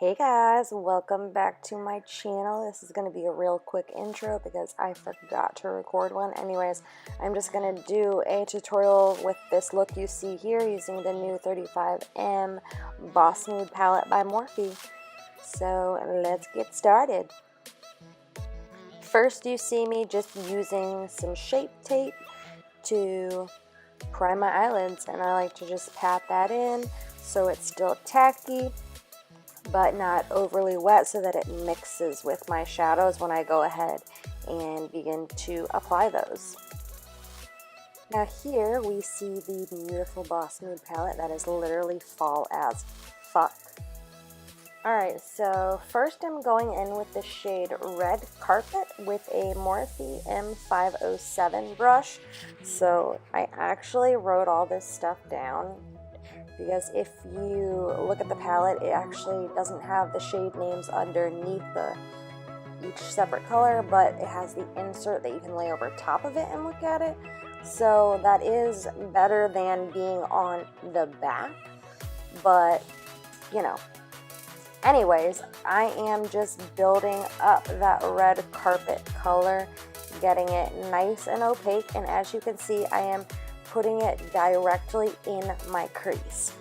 Hey guys, welcome back to my channel. This is going to be a real quick intro because I forgot to record one. Anyways, I'm just going to do a tutorial with this look you see here using the new 35M Boss Nude palette by Morphe. So let's get started. First, you see me just using some shape tape to prime my eyelids, and I like to just pat that in so it's still tacky but not overly wet, so that it mixes with my shadows when I go ahead and begin to apply those. Now here we see the beautiful Boss Nude palette that is literally fall as fuck. Alright, so first I'm going in with the shade Red Carpet with a Morphe M507 brush. So I actually wrote all this stuff down, because if you look at the palette, it actually doesn't have the shade names underneath each separate color, but it has the insert that you can lay over top of it and look at it. So that is better than being on the back, but you know. Anyways, I am just building up that red carpet color, getting it nice and opaque, and as you can see, I am putting it directly in my crease.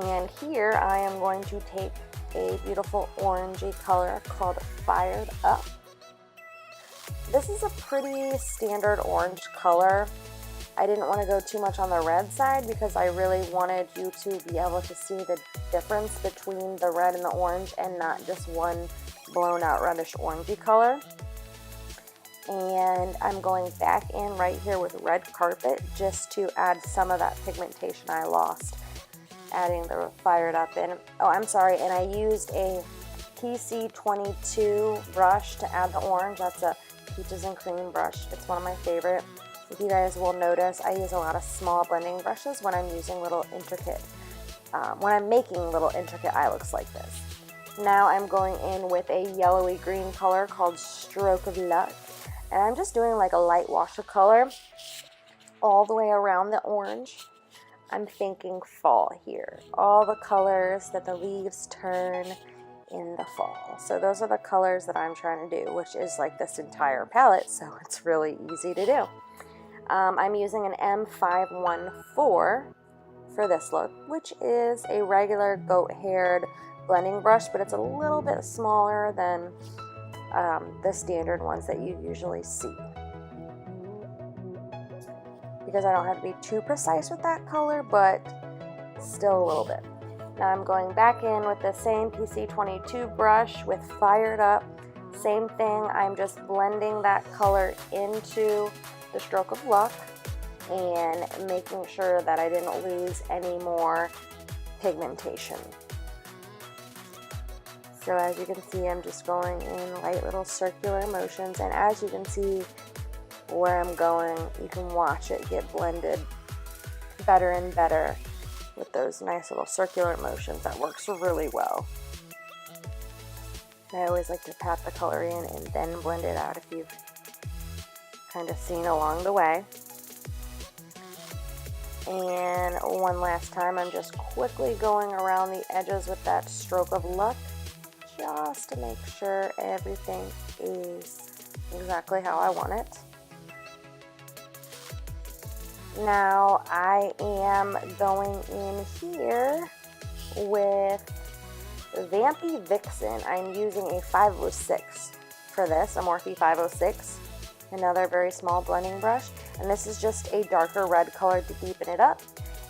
And here I am going to take a beautiful orangey color called Fired Up. This is a pretty standard orange color. I didn't want to go too much on the red side because I really wanted you to be able to see the difference between the red and the orange and not just one blown out reddish orangey color. And I'm going back in right here with Red Carpet just to add some of that pigmentation I lost, adding the Fired Up in. Oh, I'm sorry, and I used a PC22 brush to add the orange. That's a Peaches and Cream brush. It's one of my favorite. If you guys will notice, I use a lot of small blending brushes when I'm using little intricate, when I'm making little intricate eye looks like this. Now I'm going in with a yellowy green color called Stroke of Luck. And I'm just doing like a light wash of color all the way around the orange. I'm thinking fall here. All the colors that the leaves turn in the fall. So those are the colors that I'm trying to do, which is like this entire palette, so it's really easy to do. I'm using an M514 for this look, which is a regular goat-haired blending brush, but it's a little bit smaller than the standard ones that you usually see, because I don't have to be too precise with that color, but still a little bit. Now I'm going back in with the same PC22 brush with Fired Up. Same thing, I'm just blending that color into the Stroke of Luck and making sure that I didn't lose any more pigmentation. So as you can see, I'm just going in light little circular motions, and as you can see where I'm going, you can watch it get blended better and better with those nice little circular motions. That works really well. I always like to pat the color in and then blend it out, if you've kind of seen along the way. And one last time, I'm just quickly going around the edges with that Stroke of Luck, just to make sure everything is exactly how I want it. Now I am going in here with Vampy Vixen. I'm using a 506 for this, a Morphe 506, another very small blending brush, and this is just a darker red color to deepen it up.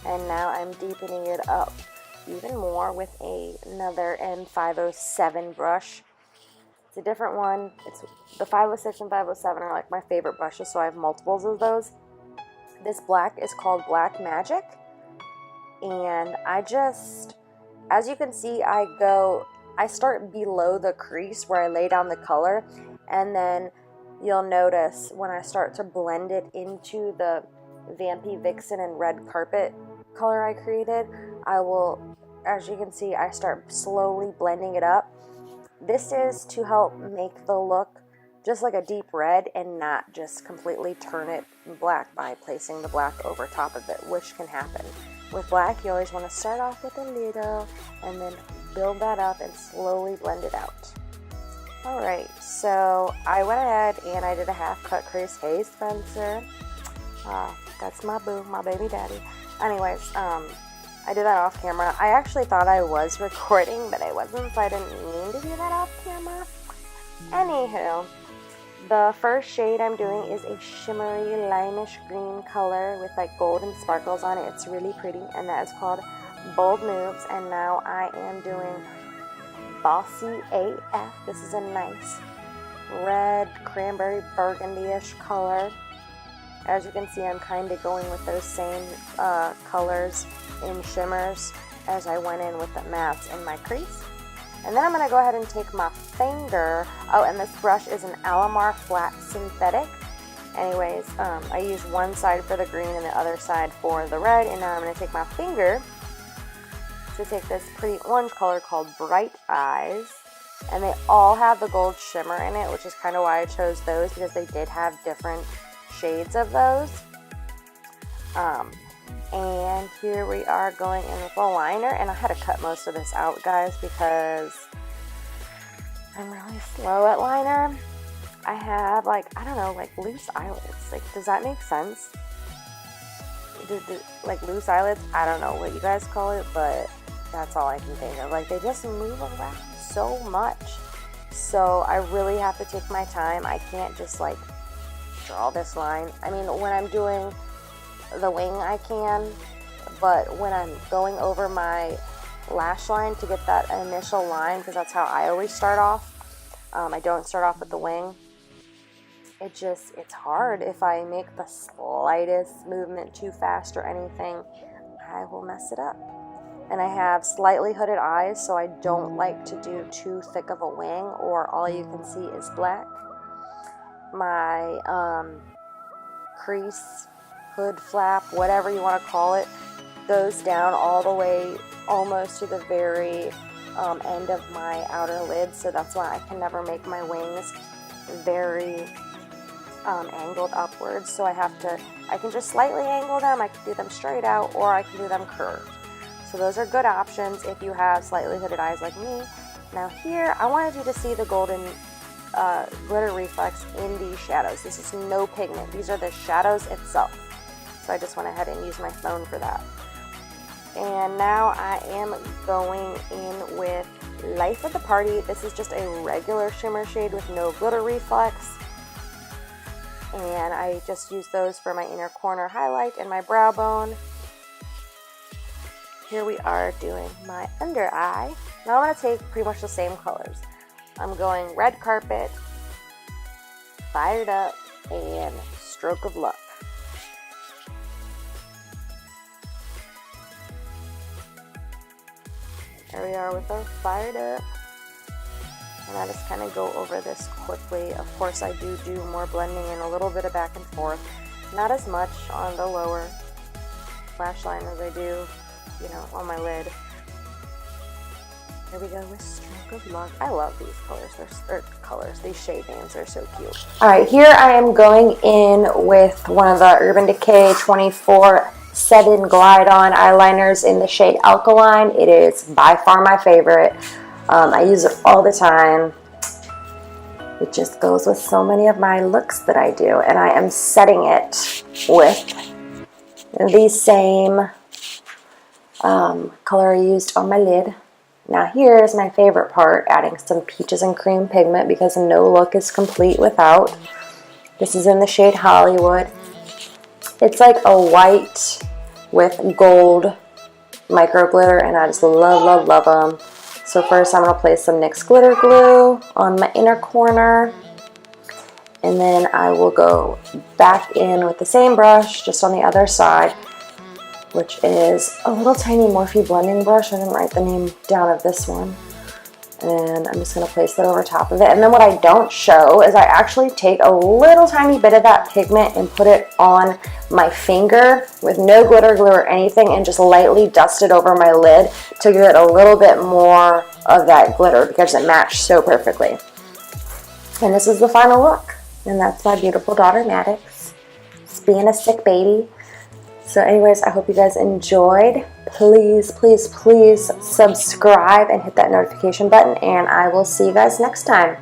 And now I'm deepening it up even more with another M507 brush. It's a different one. It's the 506 and 507 are like my favorite brushes, so I have multiples of those. This black is called Black Magic, and I just, as you can see, I start below the crease where I lay down the color, and then you'll notice when I start to blend it into the Vampy Vixen and Red Carpet color I created, I will, as you can see, I start slowly blending it up. This is to help make the look just like a deep red and not just completely turn it black by placing the black over top of it, which can happen. With black, you always want to start off with a little and then build that up and slowly blend it out. Alright, so I went ahead and I did a half cut crease. Hey Spencer. That's my boo, my baby daddy. Anyways, I did that off camera. I actually thought I was recording, but I wasn't, so I didn't mean to do that off camera. Anywho, the first shade I'm doing is a shimmery limeish green color with like golden sparkles on it. It's really pretty, and that is called Bold Moves. And now I am doing Bossy AF. This is a nice red, cranberry, burgundy-ish color. As you can see, I'm kind of going with those same colors in shimmers as I went in with the mattes in my crease. And then I'm going to go ahead and take my finger. Oh, and this brush is an Alamar Flat Synthetic. Anyways, I use one side for the green and the other side for the red. And now I'm going to take my finger to take this pretty orange color called Bright Eyes. And they all have the gold shimmer in it, which is kind of why I chose those, because they did have different shades of those. And here we are going in with a liner, and I had to cut most of this out, guys, because I'm really slow at liner. I have like, I don't know, like loose eyelids. Like, does that make sense? Like loose eyelids? I don't know what you guys call it, but that's all I can think of. Like, they just move around so much. So I really have to take my time. I can't just like draw this line. I mean, when I'm doing the wing I can, but when I'm going over my lash line to get that initial line, because that's how I always start off, I don't start off with the wing. It's hard. If I make the slightest movement too fast or anything, I will mess it up. And I have slightly hooded eyes, so I don't like to do too thick of a wing, or all you can see is black. My crease, hood flap, whatever you want to call it, goes down all the way almost to the very end of my outer lid, so that's why I can never make my wings very angled upwards. So I can just slightly angle them, I can do them straight out, or I can do them curved. So those are good options if you have slightly hooded eyes like me. Now here, I wanted you to see the golden glitter reflex in these shadows. This is no pigment. These are the shadows itself. So I just went ahead and used my phone for that. And now I am going in with Life of the Party. This is just a regular shimmer shade with no glitter reflex. And I just use those for my inner corner highlight and my brow bone. Here we are doing my under eye. Now I'm going to take pretty much the same colors. I'm going Red Carpet, Fired Up, and Stroke of Luck. There we are with our Fired Up. And I just kind of go over this quickly. Of course, I do more blending and a little bit of back and forth. Not as much on the lower lash line as I do, you know, on my lid. Here we go with Stroke of Luck. I love these colors. These shade names are so cute. All right, here I am going in with one of the Urban Decay 24/7 Glide On eyeliners in the shade Alkaline. It is by far my favorite. I use it all the time. It just goes with so many of my looks that I do, and I am setting it with the same color I used on my lid. Now here's my favorite part, adding some Peaches and Cream pigment, because no look is complete without. This is in the shade Hollywood. It's like a white with gold micro glitter, and I just love them. So first I'm going to place some NYX glitter glue on my inner corner, and then I will go back in with the same brush just on the other side, which is a little tiny Morphe blending brush. I didn't write the name down of this one. And I'm just going to place that over top of it. And then what I don't show is I actually take a little tiny bit of that pigment and put it on my finger with no glitter glue or anything, and just lightly dust it over my lid to get a little bit more of that glitter, because it matched so perfectly. And this is the final look. And that's my beautiful daughter Maddox. Just being a sick baby. So anyways, I hope you guys enjoyed. Please, please, please subscribe and hit that notification button, and I will see you guys next time.